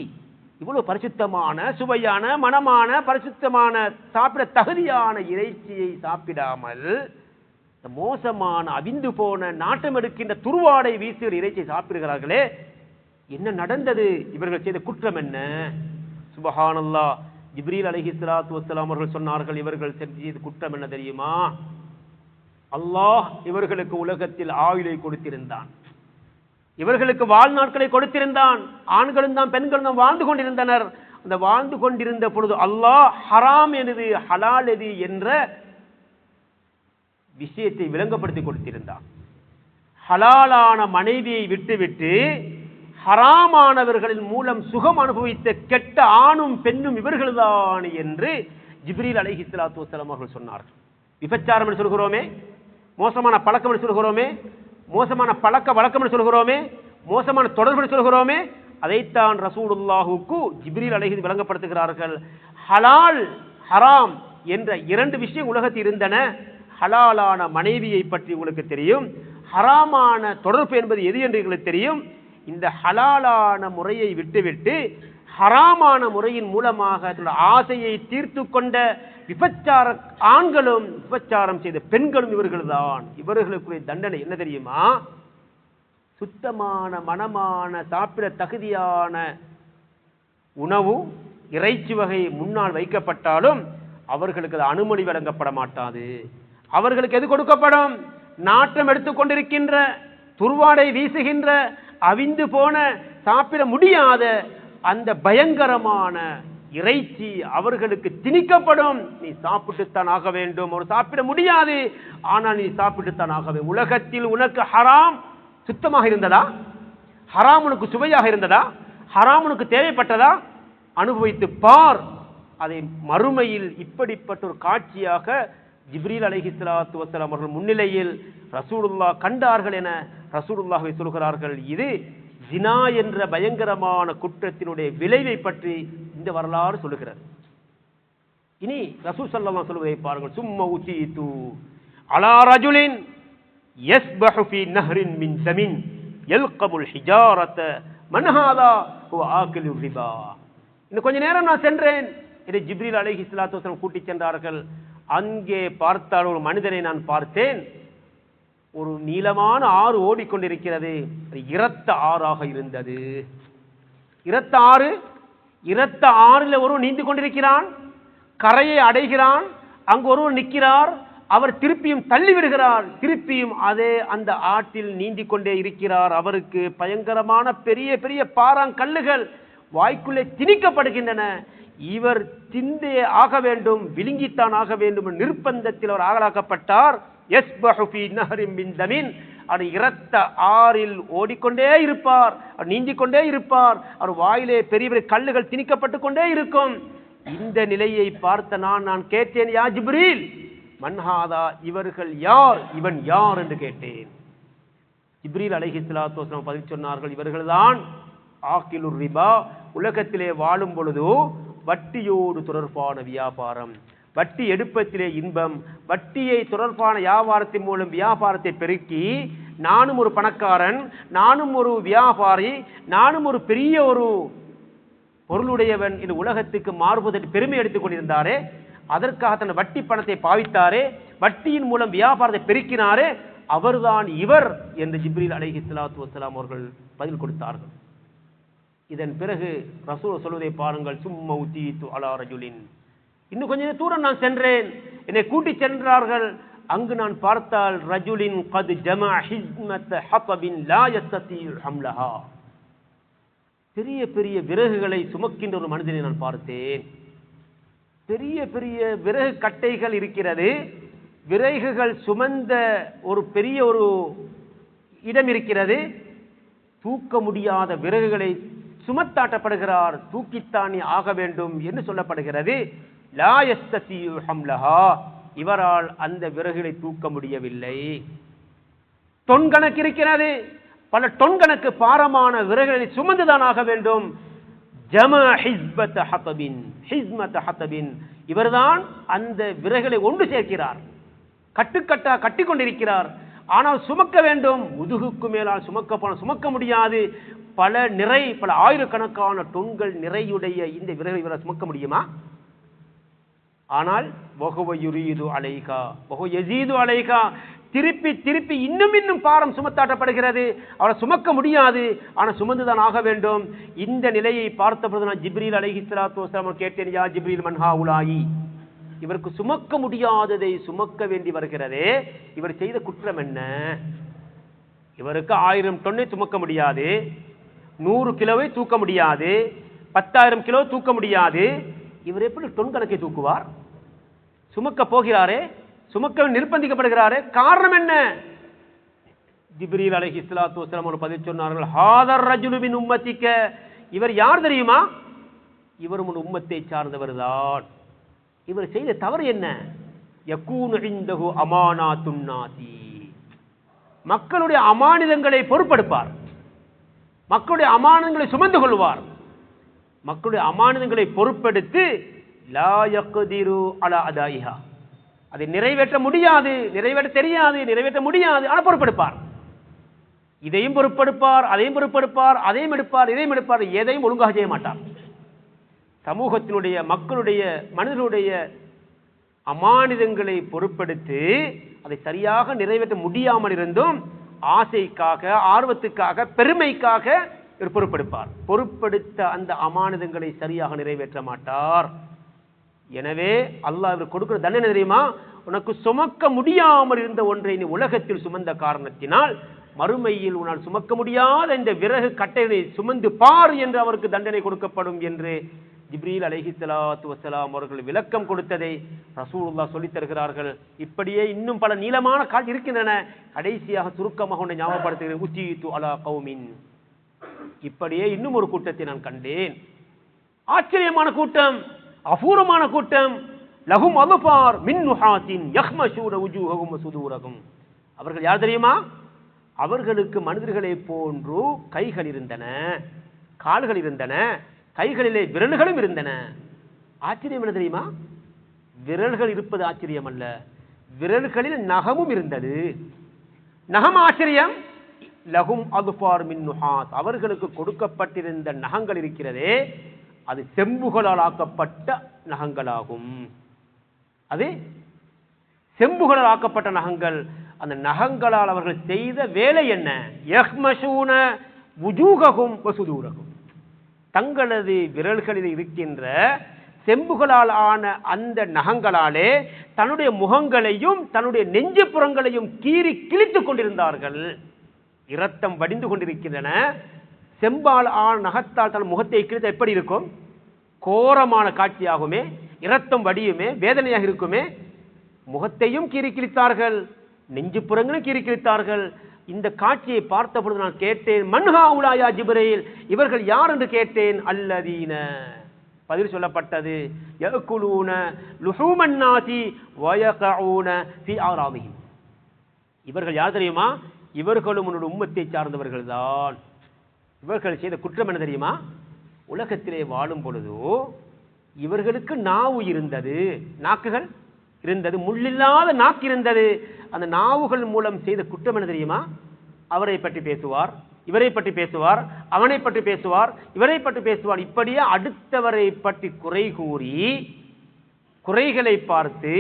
இவ்வளவு பரிசுத்தமான சுவையான மனமான பரிசுத்தமான சாப்பிட தகுதியான இறைச்சியை சாப்பிடாமல் மோசமான அவிந்து போன நாட்டம் எடுக்கின்ற துருவாடை வீசுகிற இறைச்சியை சாப்பிடுகிறார்களே, என்ன நடந்தது? இவர்கள் செய்த குற்றம் என்ன? சுப்ஹானல்லாஹ். ஜிப்ரீல் அலைஹிஸ்ஸலாத்து வஸ்ஸலாம் அவர்கள் சொன்னார்கள், இவர்கள் செய்த குற்றம் என்ன தெரியுமா? அல்லாஹ் இவர்களுக்கு உலகத்தில் ஆயுளை கொடுத்திருந்தான், இவர்களுக்கு வாழ்நாட்களை கொடுத்திருந்தான். ஆண்களும் தான் பெண்களும் தான் வாழ்ந்து கொண்டிருந்தனர். அந்த வாழ்ந்து கொண்டிருந்த பொழுது அல்லாஹ் ஹராம் எது ஹலால் எது என்ற விஷயத்தை விளங்கப்படுத்தி கொடுத்திருந்தான். ஹலாலான மனைவியை விட்டுவிட்டு ஹராமானவர்களின் மூலம் சுகம் அனுபவித்த கெட்ட ஆணும் பெண்ணும் இவர்கள்தான் என்று ஜிப்ரீல் அலைஹிஸ்ஸலாத்து வஸ்ஸலாம் அவர்கள் சொன்னார்கள். விபச்சாரம் என்று சொல்கிறோமே, மோசமான பழக்கம் என்று சொல்கிறோமே, மோசமான பழக்க வழக்கம் என்று சொல்கிறோமே, மோசமான தொடர்பு என்று சொல்கிறோமே, அதைத்தான் ரசூலுல்லாஹுக்கு ஜிப்ரீல் அலைஹி விளங்கப்படுத்துகிறார்கள். ஹலால் ஹராம் என்ற 2 விஷயம் உலகத்தில் இருந்தன. ஹலாலான மனைவியை பற்றி உங்களுக்கு தெரியும், ஹராமான தொடர்பு என்பது எது என்று எங்களுக்கு தெரியும். இந்த ஹலாலான முறையை விட்டுவிட்டு ஹராமான முறையின் மூலமாக ஆசையை தீர்த்து கொண்ட விபச்சார ஆண்களும் விபச்சாரம் செய்த பெண்களும் இவர்கள்தான். இவர்களுக்குரிய தண்டனை என்ன தெரியுமா? சுத்தமான மனமான சாப்பிட தகுதியான உணவு இறைச்சி வகை முன்னால் வைக்கப்பட்டாலும் அவர்களுக்கு அனுமதி வழங்கப்பட மாட்டாது. அவர்களுக்கு எது கொடுக்கப்படும்? நாற்றம் எடுத்துக்கொண்டிருக்கின்ற துருவாடை வீசுகின்ற அவிந்து போன சாப்பிட முடியாத அந்த பயங்கரமான இறைச்சி அவர்களுக்கு திணிக்கப்படும். நீ சாப்பிட்டுத்தான் ஆக வேண்டும். ஒரு சாப்பிட முடியாது, ஆனால் நீ சாப்பிட்டுத்தான் ஆக வேண்டும். உலகத்தில் உனக்கு ஹராம் சுத்தமாக இருந்ததா? ஹராம் உனக்கு சுவையாக இருந்ததா? ஹராம் உனக்கு தேவைப்பட்டதா? அனுபவித்து பார். அதை மறுமையில் இப்படிப்பட்ட ஒரு காட்சியாக ஜிப்ரீல் அலைஹிஸ்ஸலாத்து வஸ்ஸலாம் அவர்கள் முன்னிலையில் ரசூலுல்லாஹ் கண்டார்கள் என ரசூலுல்லாஹ்வை சொல்கிறார்கள். இது ஜினா என்ற பயங்கரமான குற்றத்தினுடைய விளைவை பற்றி இந்த வரலாறு சொல்லுகிறது. இனி ரசூல் ஸல்லல்லாஹு அலைஹி சொல்வதை பாருங்கள். சும்ம உதீது அலா ரஜுலின் யஸ்பஹு ஃபீ நஹ்ரின் மின் தமின் யல்கபுல் ஹிஜாரத மன் ஹாதா ஹுவ ஆகிலு ரிபா. இன்னும் கொஞ்ச நேரம் நான் சென்றேன். இதை ஜிப்ரீல் அலைஹிஸ்ஸலாத்து வஸ்ஸலாம் கூட்டிச் சென்றார்கள். அங்கே பார்த்தால் ஒரு மனிதனை நான் பார்த்தேன். ஒரு நீளமான ஆறு ஓடிக்கொண்டிருக்கிறது. இரத்த ஆறாக இருந்தது. இரத்த ஆறில் ஒருவர் நீந்தி கொண்டிருக்கிறான். கரையை அடைகிறான். அங்கு ஒருவர் நிற்கிறார். அவர் திருப்பியும் தள்ளி விடுகிறார். திருப்பியும் அதே அந்த ஆற்றில் நீந்தி கொண்டே இருக்கிறார். அவருக்கு பயங்கரமான பெரிய பெரிய பாறாங்கல்லுகள் வாய்க்குள்ளே திணிக்கப்படுகின்றன. இவர் திந்தே ஆக வேண்டும், விழுங்கித்தான் ஆக வேண்டும் நிர்பந்தத்தில் அவர் ஆகலாக்கப்பட்டார். யஸ்பஹு ஃபீ நஹ்ரின் மின் தமின். அவர் இரத்த ஆறில் ஓடிக்கொண்டே இருப்பார், நீந்திக் கொண்டே இருப்பார். அவர் வாயிலே பெரிய பெரிய கல்லுகள் திணிக்கப்பட்டு கொண்டே இருக்கும். இந்த நிலையை பார்த்த நான் கேட்டேன், யா ஜிப்ரீல் மன்ஹாதா, இவர்கள் யார், இவன் யார் என்று கேட்டேன். ஜிப்ரீல் அலைஹிஸ்ஸலாத்து வஸ்ஸலாம் பதில் சொன்னார்கள், இவர்கள்தான் ஆகிலுர் ரிபா, உலகத்திலே வாழும் பொழுது வட்டியோடு தொடர்பான வியாபாரம், வட்டி எடுப்பதிலே இன்பம், வட்டியை தொடர்பான வியாபாரத்தின் மூலம் வியாபாரத்தை பெருக்கி நானும் ஒரு பணக்காரன், நானும் ஒரு வியாபாரி, நானும் ஒரு பெரிய ஒரு பொருளுடையவன் இந்த உலகத்துக்கு மாறுவதற்கு பெருமை எடுத்துக் கொண்டிருந்தாரே, அதற்காக தன் வட்டி பணத்தை பாவித்தாரே, வட்டியின் மூலம் வியாபாரத்தை பெருக்கினாரே, அவர்தான் இவர் என்று ஜிப்ரீல் அலைஹிஸ்ஸலாத்து வஸ்ஸலாம் அவர்கள் பதில் கொடுத்தார்கள். இதன் பிறகு ரசூல் சொல்வதை பாருங்கள். சும்ம உதீது அலா ரஜுலின். இன்னும் கொஞ்ச தூரம் நான் சென்றேன். என்னை கூட்டி சென்றார்கள். அங்கு நான் பார்த்தால் ரஜுலின் கத் ஜமா ஹிஸ்மத ஹதபின் லா யஸ்தீஉ ஹம்லஹா. பெரிய பெரிய விறகுகளை சுமக்கின்ற ஒரு மனிதனை நான் பார்த்தேன். பெரிய பெரிய விறகு கட்டைகள் இருக்கிறது. விறகுகள் சுமந்த ஒரு பெரிய ஒரு இடம் இருக்கிறது. தூக்க முடியாத விறகுகளை சுமத்தாட்டப்படுகிறார். தூக்கித்தானே ஆக வேண்டும் என்று சொல்லப்படுகிறது. லா யஸ்தீஉ ஹம்லஹா, இவரால் அந்த விறகுகளை தூக்க முடியவில்லை. தொன் கணக்கு இருக்கிறது. பல தொன் கணக்கு பாரமான விறகுகளை சுமந்துதான் ஆக வேண்டும். ஜமா ஹிஸ்பத ஹதபின், ஹிஸ்மத ஹதபின், இவர்தான் அந்த விறகுகளை ஒன்று சேர்க்கிறார். கட்டுக்கட்டா கட்டி கொண்டிருக்கிறார். ஆனால் சுமக்க வேண்டும். முதுகுக்கு மேலால் சுமக்க முடியாது. பல ஆயிரக்கணக்கான தொன்கள் நிறையுடைய இந்த விறகுகளை இவரை சுமக்க முடியுமா? ஆனால் திருப்பி திருப்பி இன்னும் பாரம் சுமத்தாட்டப்படுகிறது. அவரை சுமக்க முடியாது. ஆனால் சுமந்துதான் ஆக வேண்டும். இந்த நிலையை பார்த்தபோது நான் ஜிப்ரீல் அலைஹிஸ்ஸலாத்து வஸ்ஸலாம் கேட்டேன், யா ஜிப்ரீல் மன் ஹாஉலாயி, இவருக்கு சுமக்க முடியாததை சுமக்க வேண்டி வருகிறதே, இவர் செய்த குற்றம் என்ன? இவருக்கு 1000 டொன்னை சுமக்க முடியாது, 100 கிலோவை தூக்க முடியாது, 10,000 கிலோ தூக்க முடியாது. இவர் எப்படி தொன் கணக்கை தூக்குவார்? சுமக்க போகிறாரே, சுமக்க நிர்பந்திக்கப்படுகிறாரே, காரணம் என்ன? ஜிப்ரீல் அலைஹிஸ்ஸலாத்து வஸ்ஸலாம் ஒரு பதில் சொன்னார்கள், ஹாதர் ரஜுலு மின் உம்மத்திக, இவர் யார் தெரியுமா? இவர் உன் உம்மத்தை சார்ந்தவர் தான். இவர் செய்த தவறு என்ன? யகூனு இன்தஹு அமானாத்துன் நாசி, மக்களுடைய அமானிதங்களை பொறுப்பெடுப்பார், மக்களுடைய அமானிதங்களை சுமந்து கொள்வார். மக்களுடைய அமானிதங்களை பொறுப்பெடுத்து லா யக்திரு அலா அதாயிஹா, அதை நிறைவேற்ற முடியாது, நிறைவேற்ற தெரியாது, நிறைவேற்ற முடியாது, ஆனால் பொறுப்பெடுப்பார். இதையும் பொறுப்பெடுப்பார், அதையும் பொறுப்பெடுப்பார், அதையும் எடுப்பார், இதையும் எடுப்பார், எதையும் ஒழுங்காக செய்ய மாட்டார். சமூகத்தினுடைய, மக்களுடைய, மனிதனுடைய அமானிதங்களை பொறுப்பெடுத்து அதை சரியாக நிறைவேற்ற முடியாமல் இருந்தும் ஆசைக்காக, ஆர்வத்துக்காக, பெருமைக்காக இவர் பொறுப்பெடுப்பார். பொறுப்பெடுத்த அந்த அமானிதங்களை சரியாக நிறைவேற்ற மாட்டார். எனவே அல்லாஹ் இவர் கொடுக்கிற தண்டனை தெரியுமா? உனக்கு சுமக்க முடியாமல் இருந்த ஒன்றை நீ உலகத்தில் சுமந்த காரணத்தினால் மறுமையில் உன்னால் சுமக்க முடியாத இந்த விறகு கட்டைகளை சுமந்து பார் என்று அவருக்கு தண்டனை கொடுக்கப்படும் என்று ஜிப்ரீல் அலைஹிஸ்ஸலாத்து வஸ்ஸலாம் அவர்கள் விளக்கம் கொடுத்ததை ரசூலுல்லாஹ் சொல்லித் தருகிறார்கள். இப்படியே இன்னும் பல நீளமான கால் இருக்கின்றன. கடைசியாக சுருக்கமாக ஒன்றை ஞாபகப்படுத்துகிறேன். உத்தீது அலா கௌமின், இப்படியே இன்னும் ஒரு கூட்டத்தை நான் கண்டேன். ஆச்சரியமான கூட்டம், அபூர்வமான கூட்டம். லஹும் அல்ஃபார் மின் நுஹாசின் யஹ்மஷூன வுஜூஹஹும் வஸுதூரஹும். அவர்கள் யார் தெரியுமா? அவர்களுக்கு மனிதர்களை போன்று கைகள் இருந்தன, கால்கள் இருந்தன, கைகளிலே விரல்களும் இருந்தன. ஆச்சரியம் என்ன தெரியுமா? விரல்கள் இருப்பது ஆச்சரியம் அல்ல, விரல்களில் நகமும் இருந்தது. நகம் ஆச்சரியம். லஹும் அல்ஃபார் மின் நுஹாஸ், அவர்களுக்கு கொடுக்கப்பட்டிருந்த நகங்கள் இருக்கிறதே அது செம்புகளால் ஆக்கப்பட்ட நகங்களாகும். அது செம்புகளால் ஆக்கப்பட்ட நகங்கள். அந்த நகங்களால் அவர்கள் செய்த வேலை என்ன? யஹ்மஷூன வுஜூஹஹும் வஸுதூரஹும். தங்களது விரல்களில் இருக்கின்ற செம்புகளால் ஆன அந்த நகங்களாலே தன்னுடைய முகங்களையும் தன்னுடைய நெஞ்சுப்புறங்களையும் கீறி கிழித்துக் கொண்டிருந்தார்கள். இரத்தம் வடிந்து கொண்டிருக்கின்றன. செம்பால் ஆன நகத்தால் தன் முகத்தை கிழித்த எப்படி இருக்கும்? கோரமான காட்சியாகுமே, இரத்தம் வடியுமே, வேதனையாக இருக்குமே. முகத்தையும் கீறி கிழித்தார்கள், நெஞ்சுப்புறங்களும் கீறி கிழித்தார்கள். இந்த காட்சியை பார்த்த பொழுது நான் கேட்டேன், மன்ஹா உலாயா ஜிப்ரீல், இவர்கள் யார் என்று கேட்டேன். அல்லதீன, பதில் சொல்லப்பட்டது, யஅகுலூன லுஹூமன் நாசி வயகஊன ஃபீ ஆராதிஹிம். இவர்கள் யார் தெரியுமா? இவர்களும் உன்னுடைய உம்மத்தை சார்ந்தவர்கள் தான். இவர்கள் செய்த குற்றம் என்ன தெரியுமா? உலகத்திலே வாழும் பொழுது இவர்களுக்கு நாவு இருந்தது, நாக்குகள் இருந்தது, முள்ளில்லாத நாக்கு இருந்தது. அந்த நாவுகள் மூலம் செய்த குற்றம் என்ன தெரியுமா? அவரை பற்றி பேசுவார், இவரை பற்றி பேசுவார், அவனை பற்றி பேசுவார், இவரை பற்றி பேசுவார். இப்படியே அடுத்தவரை பற்றி குறை கூறி, குறைகளை பார்த்து,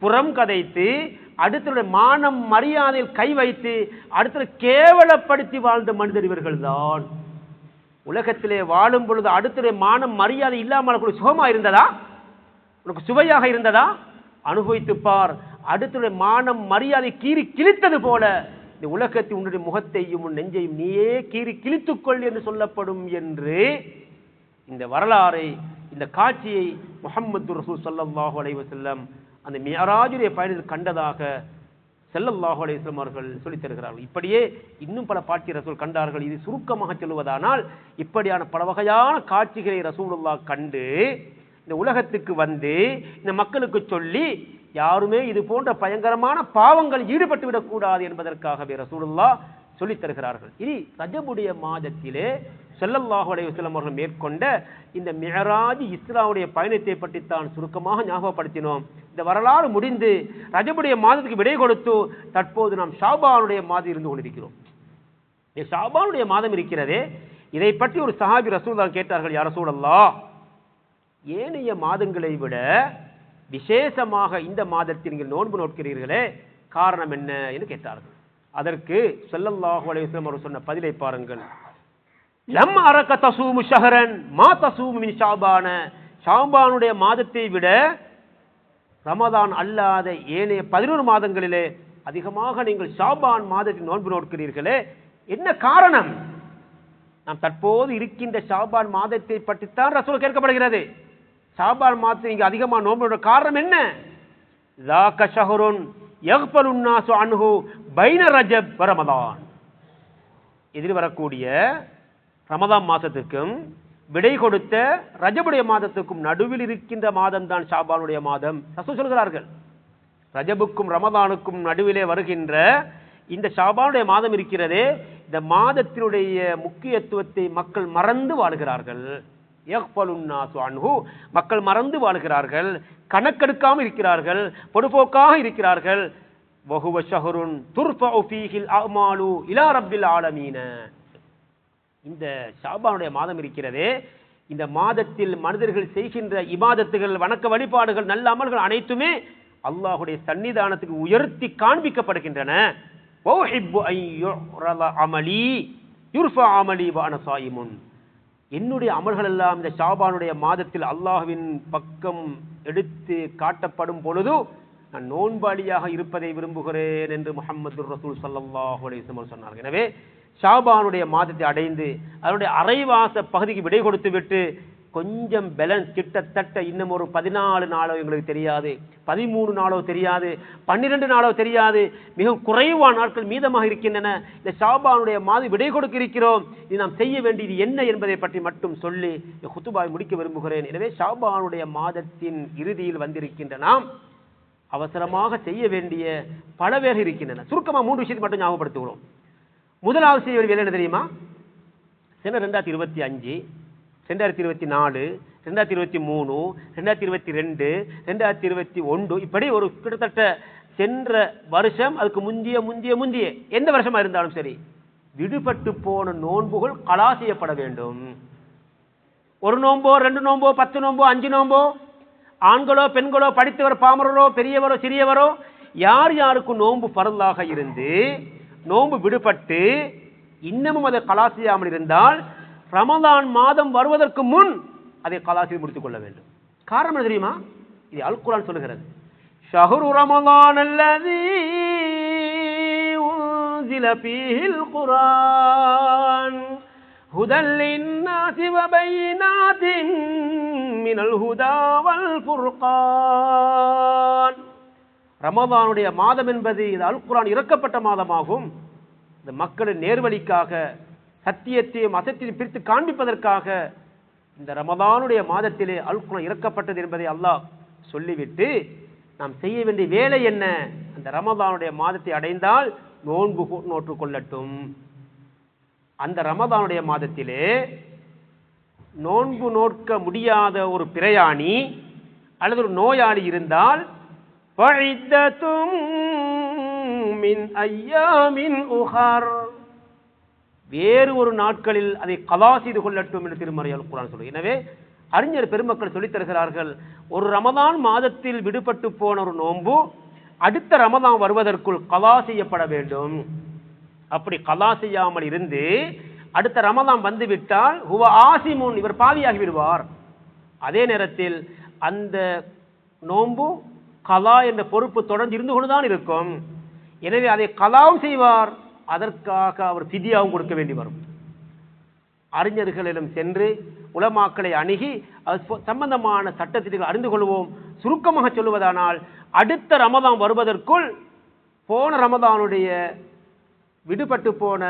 புறம் கதைத்து, அடுத்தவருடைய மானம் மரியாதையில் கை வைத்து அடுத்த கேவலப்படுத்தி வாழ்ந்த மனிதர் இவர்கள் தான். உலகத்திலே வாழும் பொழுது அடுத்தவருடைய மானம் மரியாதை இல்லாமல் கூட சுகமா இருந்ததா? உனக்கு சுவையாக இருந்ததா? அனுபவித்துப்பார். அடுத்தவருடைய மானம் மரியாதை கீறி கிழித்தது போல இந்த உலகத்தில் உன்னுடைய முகத்தையும் உன் நெஞ்சையும் நீயே கீறி கிழித்துக்கொள் என்று சொல்லப்படும் என்று இந்த வரலாறை, இந்த காட்சியை முஹம்மது ரசூல் ஸல்லல்லாஹு அலைஹி வஸல்லம் அந்த மிஅராஜுடைய பயணத்தில் கண்டதாக ஸல்லல்லாஹு அலைஹி வஸல்லம் அவர்கள் சொல்லித் தருகிறார்கள். இப்படியே இன்னும் பல காட்சி ரசூல் கண்டார்கள். இது சுருக்கமாக சொல்லுவதானால் இப்படியான பல வகையான காட்சிகளை ரசூலுல்லாஹ் கண்டு இந்த உலகத்துக்கு வந்து இந்த மக்களுக்கு சொல்லி யாருமே இது போன்ற பயங்கரமான பாவங்கள் ஈடுபட்டு விடக்கூடாது என்பதற்காகவே ரசூலுல்லாஹ் சொல்லித் தருகிறார்கள். இனி ரஜபுடைய மாதத்திலே ஸல்லல்லாஹு அலைஹி வஸல்லம் அவர்கள் மேற்கொண்ட இந்த மிஅராஜ் இஸ்ராவுடைய பயணத்தை பற்றித்தான் சுருக்கமாக ஞாபகப்படுத்தினோம். இந்த வரலாறு முடிந்து ரஜபுடைய மாதத்துக்கு விடை கொடுத்து தற்போது நாம் ஷாபானுடைய மாதம் இருந்து கொண்டிருக்கிறோம். ஷாபானுடைய மாதம் இருக்கிறதே, இதை பற்றி ஒரு சஹாபி ரசூலுல்லாஹ் கேட்டார்கள், யா ரசூலல்லாஹ், ஏனைய மாதங்களை விட விசேஷமாக இந்த மாதத்தில் நீங்கள் நோன்பு நோக்கிறீர்களே, காரணம் என்ன என்று கேட்டார்கள். அதற்கு ஸல்லல்லாஹு அலைஹி வஸல்லம் அவர் சொன்ன பதிலை பாருங்கள். லம் அரக தஸூமு ஷஹரன் மா தஸூமு மின் ஷாபான, ஷாபானுடைய மாதத்தை விட ரமதான் அல்லாத ஏனைய 11 மாதங்களிலே அதிகமாக நீங்கள் ஷாபான் மாதத்தில் நோன்பு நோக்கிறீர்களே, என்ன காரணம்? நாம் தற்போது இருக்கின்ற ஷாபான் மாதத்தை பற்றித்தான் ரசூல் கேட்கப்படுகிறது. ஷாபான் மாதத்தை இங்கே அதிகமாக நோன்பு காரணம் என்ன? ஸாக ஷஹ்ருன் யக்ஃபலுன் நாஸு அன்ஹு பைன ரஜப் வ ரமதான். எதிர் வரக்கூடிய ரமதான் மாதத்துக்கும் விடை கொடுத்த ரஜபுடைய மாதத்துக்கும் நடுவில் இருக்கின்ற மாதம் தான் ஷாபானுடைய மாதம். ரசூல் சொல்கிறார்கள், ரஜபுக்கும் ரமதானுக்கும் நடுவிலே வருகின்ற இந்த ஷாபானுடைய மாதம் இருக்கிறதே, இந்த மாதத்தினுடைய முக்கியத்துவத்தை மக்கள் மறந்து வாழ்கிறார்கள். யக்ஃபலுன் நாஸு அன்ஹு, மக்கள் மறந்து வாழ்கிறார்கள், கணக்கெடுக்காமல் இருக்கிறார்கள், பொடுபோக்காக இருக்கிறார்கள். வஹுவ ஷஹ்ருன் துர்ஃபஉ ஃபீஹில் அஅமாலு இலா ரப்பில் ஆலமீன. இந்த ஷாபானுடைய மாதம் இருக்கிறதே, இந்த மாதத்தில் மனிதர்கள் செய்கின்ற இபாதத்துகள், வணக்க வழிபாடுகள், நல்ல அமல்கள் அனைத்துமே அல்லாஹ்வுடைய சன்னிதானத்துக்கு உயர்த்தி காண்பிக்கப்படுகின்றன. வஹிப்பு அன் யுரத அமலி யுர்ஃபா அமலி வ அன ஸாயிமுன். என்னுடைய அமல்கள் எல்லாம் இந்த ஷாபானுடைய மாதத்தில் அல்லாஹ்வின் பக்கம் எடுத்து காட்டப்படும் பொழுது நான் நோன்பாளியாக இருப்பதை விரும்புகிறேன் என்று முஹம்மது ரசூல் ஸல்லல்லாஹு அலைஹி வஸல்லம் சொன்னார்கள். எனவே ஷாபானுடைய மாதத்தை அடைந்து அதனுடைய அரைவாச பகுதிக்கு விடை கொடுத்து விட்டு கொஞ்சம் பேலன்ஸ், கிட்டத்தட்ட இன்னும் ஒரு 14 நாளோ எங்களுக்கு தெரியாது, 13 நாளோ தெரியாது, 12 நாளோ தெரியாது, மிகவும் குறைவான நாட்கள் மீதமாக இருக்கின்றன. இந்த ஷாபானுடைய மாதம் விடை கொடுக்க இருக்கிறோம். இது நாம் செய்ய வேண்டியது என்ன என்பதை பற்றி மட்டும் சொல்லி குத்துபாவை முடிக்க விரும்புகிறேன். எனவே ஷாபானுடைய மாதத்தின் இறுதியில் வந்திருக்கின்ற நாம் அவசரமாக செய்ய வேண்டிய பல வேலை இருக்கின்றன. சுருக்கமாக 3 விஷயத்தை மட்டும் ஞாபகப்படுத்துகிறோம். முதலாவது செய்ய வேண்டிய வேலை என்ன தெரியுமா? 2025, 2024, 2023, 2022, 2021 இப்படி ஒரு கிட்டத்தட்ட சென்ற வருஷம், அதுக்கு முந்திய எந்த வருஷமா இருந்தாலும் சரி, விடுபட்டு போன நோன்புகள் கலா செய்யப்பட வேண்டும். ஒரு நோன்போ, 2 நோன்போ, 10 நோன்போ, 5 நோன்போ, ஆண்களோ பெண்களோ, படித்தவர் பாமரரோ, பெரியவரோ சிறியவரோ, யார் யாருக்கு நோன்பு பரலாக இருந்து நோன்பு விடுபட்டு இன்னமும் அதை கலா செய்யாமல் இருந்தால் ரமலான் மாதம் வருவதற்கு முன் அதை கலா செய்து முடித்துக் கொள்ள வேண்டும். காரணம் என்ன தெரியுமா? இது அல் குர்ஆன் சொல்லுகிறது. ஷஹ்ரு ரமலான் அல்லதீ உன்ஸில ஃபீஹில் குர்ஆன் ஹுதல் லின்னாஸி வ பையினாத்தின் மினல் ஹுதா வல் ஃபுர்கான். ரமலானுடைய மாதம் என்பது இது அல் குர்ஆன் இறக்கப்பட்ட மாதமாகும். இந்த மக்களின் நேர்வழிக்காக, சத்தியத்தையும் அசத்தியத்தையும் பிரித்து காண்பிப்பதற்காக இந்த ரமலானுடைய மாதத்திலே அல் குர்ஆன் இறக்கப்பட்டது என்பதை அல்லாஹ் சொல்லிவிட்டு நாம் செய்ய வேண்டிய வேலை என்ன? அந்த ரமலானுடைய மாதத்தை அடைந்தால் நோன்பு நோற்றுக் கொள்ளட்டும். அந்த ரமலானுடைய மாதத்திலே நோன்பு நோக்க முடியாத ஒரு பிரயாணி அல்லது ஒரு நோயாளி இருந்தால் வேறு ஒரு நாட்களில் அதை கலா செய்து கொள்ளட்டும் என்று திருமறை அல் குர்ஆன் சொல்லுகிறது. எனவே அறிஞர் பெருமக்கள் சொல்லித் தருகிறார்கள், ஒரு ரமலான் மாதத்தில் விடுபட்டு போன ஒரு நோன்பு அடுத்த ரமலான் வருவதற்குள் கலா செய்யப்பட வேண்டும். அப்படி கலா செய்யாமல் இருந்து அடுத்த ரமலான் வந்துவிட்டால் ஹுவ ஆசிமுன், இவர் பாவியாகி விடுவார். அதே நேரத்தில் அந்த நோன்பு கலா என்ற பொறுப்பு தொடர்ந்து இருந்து கொண்டுதான் இருக்கும். எனவே அதை கலாவும் செய்வார், அதற்காக அவர் ஃபிதியாவும் கொடுக்க வேண்டி வரும். அறிஞர்களிடம் சென்று உலமாக்களை அணுகி அது சம்பந்தமான சட்டத்திட்டங்களை அறிந்து கொள்வோம். சுருக்கமாக சொல்லுவதானால், அடுத்த ரமலான் வருவதற்குள் போன ரமலானுடைய விடுபட்டு போன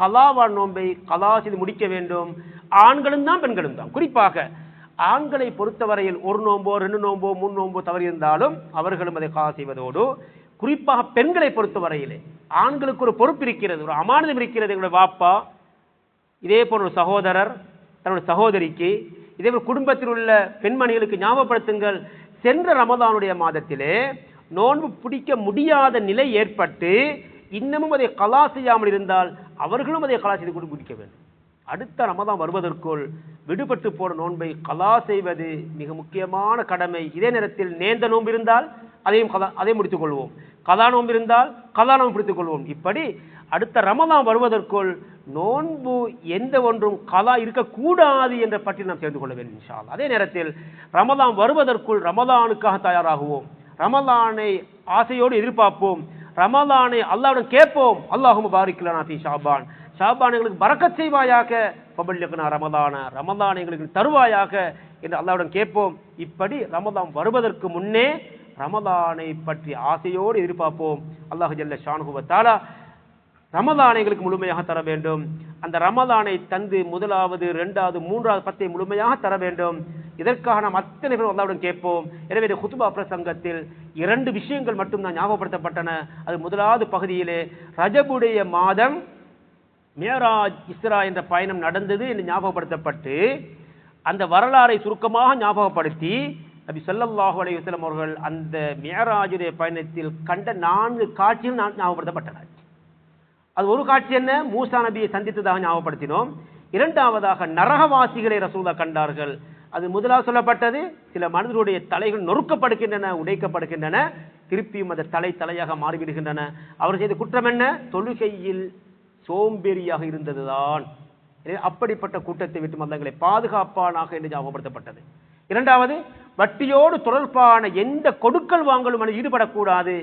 கலாவான் நோன்பை கலா செய்து முடிக்க வேண்டும். ஆண்களும் தான் பெண்களும் தான். குறிப்பாக ஆண்களை பொறுத்தவரையில் 1 நோன்போ 2 நோன்போ 3 நோன்போ தவறி இருந்தாலும் அவர்களும் அதை கலா செய்வதோடு, குறிப்பாக பெண்களை பொறுத்தவரையிலே ஆண்களுக்கு ஒரு பொறுப்பு இருக்கிறது, ஒரு அமானிதம் இருக்கிறது. எங்களுடைய வாப்பா, இதே போன்ற ஒரு சகோதரர் தன்னுடைய சகோதரிக்கு, இதே போல் குடும்பத்தில் உள்ள பெண்மணிகளுக்கு ஞாபகப்படுத்துங்கள், சென்ற ரமலானுடைய மாதத்திலே நோன்பு பிடிக்க முடியாத நிலை ஏற்பட்டு இன்னமும் அதை கலா செய்யாமல் இருந்தால் அவர்களும் அதை கலா செய்து கொண்டு முடிக்க வேண்டும். அடுத்த ரமலான் வருவதற்குள் விடுபட்டு போன நோன்பை கலா செய்வது மிக முக்கியமான கடமை. இதே நேரத்தில் நேர்ந்த நோன்பு இருந்தால் அதையும் முடித்துக் கொள்வோம், கலா நோன்பு இருந்தால் கலா நோன்பு பிடித்துக் கொள்வோம். இப்படி அடுத்த ரமலான் வருவதற்குள் நோன்பு எந்த ஒன்றும் கலா இருக்கக்கூடாது என்ற பற்றியில் நாம் சேர்ந்து கொள்ள வேண்டும் இன்ஷா அல்லாஹ். அதே நேரத்தில் ரமலான் வருவதற்குள் ரமலானுக்காக தயாராகுவோம், ரமலானை ஆசையோடு எதிர்பார்ப்போம், ரமலானை அல்லாஹ்விடம் கேட்போம். அல்லாஹும்ம பாரிக் லனா ஃபீ ஷஅபான், ஷஅபான் எங்களுக்கு பரக்கத் செய்வாயாக, ஃபபல்லிக்னா ரமலான, ரமலானை எங்களுக்கு தருவாயாக என்று அல்லாஹ்விடம் கேட்போம். இப்படி ரமலான் வருவதற்கு முன்னே ரமலானை பற்றி ஆசையோடு எதிர்பார்ப்போம். அல்லாஹ் ஜல்ல ஷானுஹு வ தஆலா ரமலானை எங்களுக்கு முழுமையாக தர வேண்டும். அந்த ரமலானை தந்து 1வது 2வது 3வது 10 முழுமையாக தர வேண்டும். இதற்காக நாம் அத்தனை பேரும் அல்லாஹ்விடம் கேட்போம். எனவே இந்த குத்பா பிரசங்கத்தில் 2 விஷயங்கள் மட்டும் தான் ஞாபகப்படுத்தப்பட்டன. அது 1வது பகுதியிலே ரஜபுடைய மாதம் மியராஜ் இஸ்ரா என்ற பயணம் நடந்தது என்று ஞாபகப்படுத்தப்பட்டு, அந்த வரலாறை சுருக்கமாக ஞாபகப்படுத்தி நபி ஸல்லல்லாஹு அலைஹி வஸல்லம் அவர்கள் அந்த மியராஜுடைய பயணத்தில் கண்ட 4 காட்சிகள் ஞாபகப்படுத்தப்பட்டன. அது ஒரு காட்சி என்ன? மூசா நபியை சந்தித்ததாக ஞாபகப்படுத்தினோம். 2வதாக நரகவாசிகளை ரசூலா கண்டார்கள். அது முதலாவது சொல்லப்பட்டது, சில மனிதர்களுடைய தலைகள் நொறுக்கப்படுகின்றன, உடைக்கப்படுகின்றன, திருப்பியும் அந்த தலையாக மாறிவிடுகின்றன. அவர் செய்த குற்றம் என்ன? தொழுகையில் சோம்பேறியாக இருந்ததுதான். அப்படிப்பட்ட கூட்டத்தை விட்டு மந்தங்களை பாதுகாப்பானாக என்று ஞாபகப்படுத்தப்பட்டது. 2வது, வட்டியோடு தொடர்பான எந்த கொடுக்கல் வாங்கலும் ஈடுபடக்கூடாது.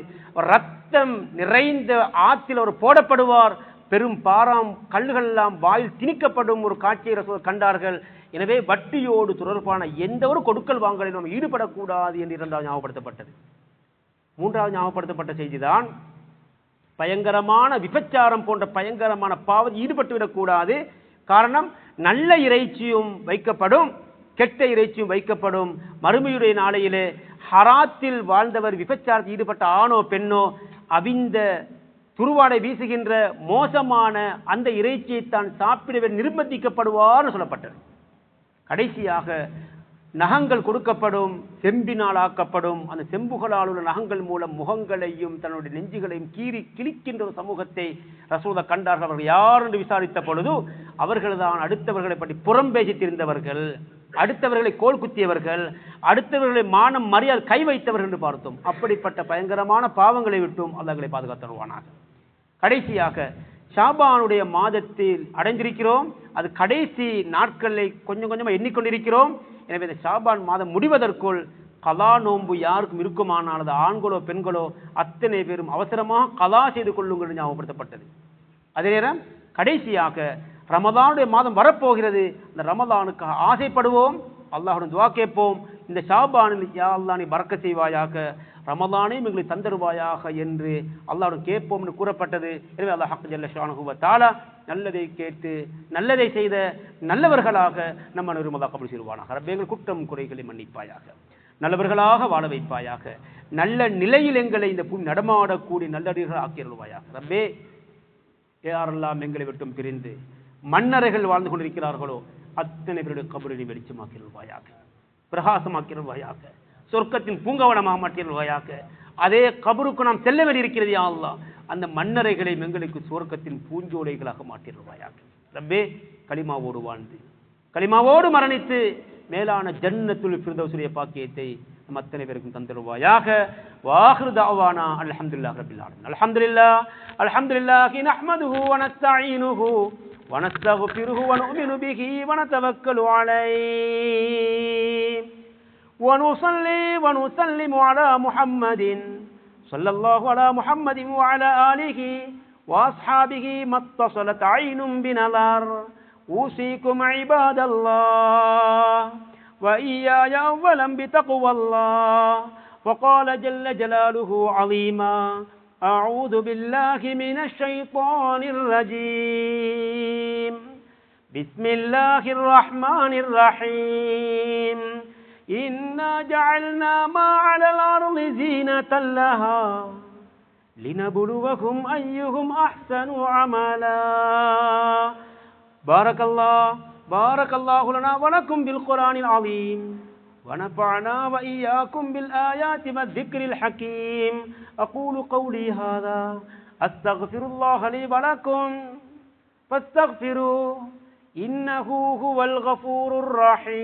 ரத்தம் நிறைந்த ஆற்றில் அவர் போடப்படுவார், பெரும் பாராம் கல்லுகள் எல்லாம் வாயில் திணிக்கப்படும் ஒரு காட்சியை ரசூல் கண்டார்கள். எனவே வட்டியோடு தொடர்பான எந்த ஒரு கொடுக்கல் வாங்கலிலும் ஈடுபடக்கூடாது என்று இரண்டாவது ஞாபகப்படுத்தப்பட்டது. மூன்றாவது ஞாபகப்படுத்தப்பட்ட செய்திதான் பயங்கரமான விபச்சாரம் போன்ற பயங்கரமான பாவத்தில் ஈடுபட்டு விடக்கூடாது. காரணம், நல்ல இறைச்சியும் வைக்கப்படும், கெட்ட இறைச்சியும் வைக்கப்படும். மறுமையுடைய நாளையிலே ஹராத்தில் வாழ்ந்தவர் விபச்சாரத்தில் ஈடுபட்ட ஆணோ பெண்ணோ அவிந்த துருவாடை வீசுகின்ற மோசமான அந்த இறைச்சியை தான் சாப்பிட நிர்பந்திக்கப்படுவார்னு சொல்லப்பட்டது. கடைசியாக நகங்கள் கொடுக்கப்படும், செம்பினால் ஆக்கப்படும். அந்த செம்புகளால் உள்ள நகங்கள் மூலம் முகங்களையும் தன்னுடைய நெஞ்சுகளையும் கிழிக்கின்ற ஒரு சமூகத்தை ரசூலா கண்டார்கள். அவர்கள் யார் என்று விசாரித்த பொழுது அவர்கள் தான் அடுத்தவர்களை பற்றி புறம் பேசி திரிந்தவர்கள், அடுத்தவர்களை கோல் குத்தியவர்கள், அடுத்தவர்களை மானம் மரியாதை கை வைத்தவர்கள் என்று பார்த்தோம். அப்படிப்பட்ட பயங்கரமான பாவங்களை விட்டும் அல்லாஹ்வை பாதுகாத்தருவானாக. கடைசியாக ஷாபானுடைய மாதத்தில் அடைந்திருக்கிறோம். அது கடைசி நாட்களை கொஞ்சம் கொஞ்சமாக எண்ணிக்கொண்டிருக்கிறோம். எனவே இந்த ஷாபான் மாதம் முடிவதற்குள் கலா நோன்பு யாருக்கும் இருக்குமானால் அது ஆண்களோ பெண்களோ அத்தனை பேரும் அவசரமாக கலா செய்து கொள்ளுங்கள் ஞாபகப்படுத்தப்பட்டது. அதே நேரம் கடைசியாக ரமதானுடைய மாதம் வரப்போகிறது. இந்த ரமதானுக்கு ஆசைப்படுவோம், அல்லாஹ்வுடன் துஆ கேட்போம். இந்த ஷாபானில் யா அல்லாஹ் நீ பரக்கத் செய்வாயாக, ரமதானை எங்களை தந்தருவாயாக என்று அல்லாஹ்வுடன் கேட்போம் என்று கூறப்பட்டது. எனவே அல்லாஹ் ஹக் ஜல்ல ஷானஹு வ தஆலா நல்லதை கேட்டு நல்லதை செய்த நல்லவர்களாக நம்ம அனைவரும் கபூல் செய்வானாக. ரப்பே எங்கள் குற்றம் குறைகளை மன்னிப்பாயாக, நல்லவர்களாக வாழ வைப்பாயாக, நல்ல நிலையில் எங்களை இந்த பூமி நடமாடக்கூடிய நல்லடிகள் ஆக்கியருள்வாயாக. ரப்பே யாரெல்லாம் எங்களை விட்டும் பிரிந்து மன்னர்கள் வாழ்ந்து கொண்டிருக்கிறார்களோ அத்தனை பேருடைய கபூரை வெளிச்சமாக்கியருள்வாயாக, பிரகாசமாக்கியருள்வாயாக, சொர்க்கத்தின் பூங்கவனமாக மாற்றியருள்வாயாக. அதே கபருக்கு நாம் செல்ல வேண்டியிருக்கிறது யா அல்லாஹ், அந்த மன்னரைகளை எங்களுக்கு சொர்க்கத்தின் பூஞ்சோலைகளாக மாற்றியருள்வாயாக. ரப்பே கலிமாவோடு வாழ்ந்து கலிமாவோடு மரணித்து மேலான ஜன்னத்துல் ஃபிர்தௌஸுடைய பாக்கியத்தை நம் அத்தனை பேருக்கும் தந்தருவாயாக. வாஹிரு தஅவானா அல்ஹம்துலில்லாஹி ரப்பில் ஆலமீன். அல்ஹம்துலில்லாஹி நஹ்மதுஹு வ நஸ்தஈனுஹு வ நஸ்தக்ஃபிருஹு வ நு'மினு பிஹி வ நதவக்கலு அலைஹி வ நுஸல்லி வ நுஸல்லிமு அலா முஹம்மதின் ஸல்லல்லாஹு அலா முஹம்மதின் வ அலா ஆலிஹி வ அஸ்ஹாபிஹி மத்தஸலத் ஐனும் பினதர். ஊஸீகும் இபாதல்லாஹ் وإياي أولا بتقوى الله. وقال جل جلاله عظيما أعوذ بالله من الشيطان الرجيم. بسم الله الرحمن الرحيم. إنا جعلنا ما على الأرض زينة لها لنبلوهم أيهم أحسن عملا. بارك الله لنا ولكم بالقرآن العظيم ونفعنا وإياكم بالآيات والذكر الحكيم. أقول قولي هذا أستغفر الله لي ولكم فاستغفروه إنه هو الغفور الرحيم.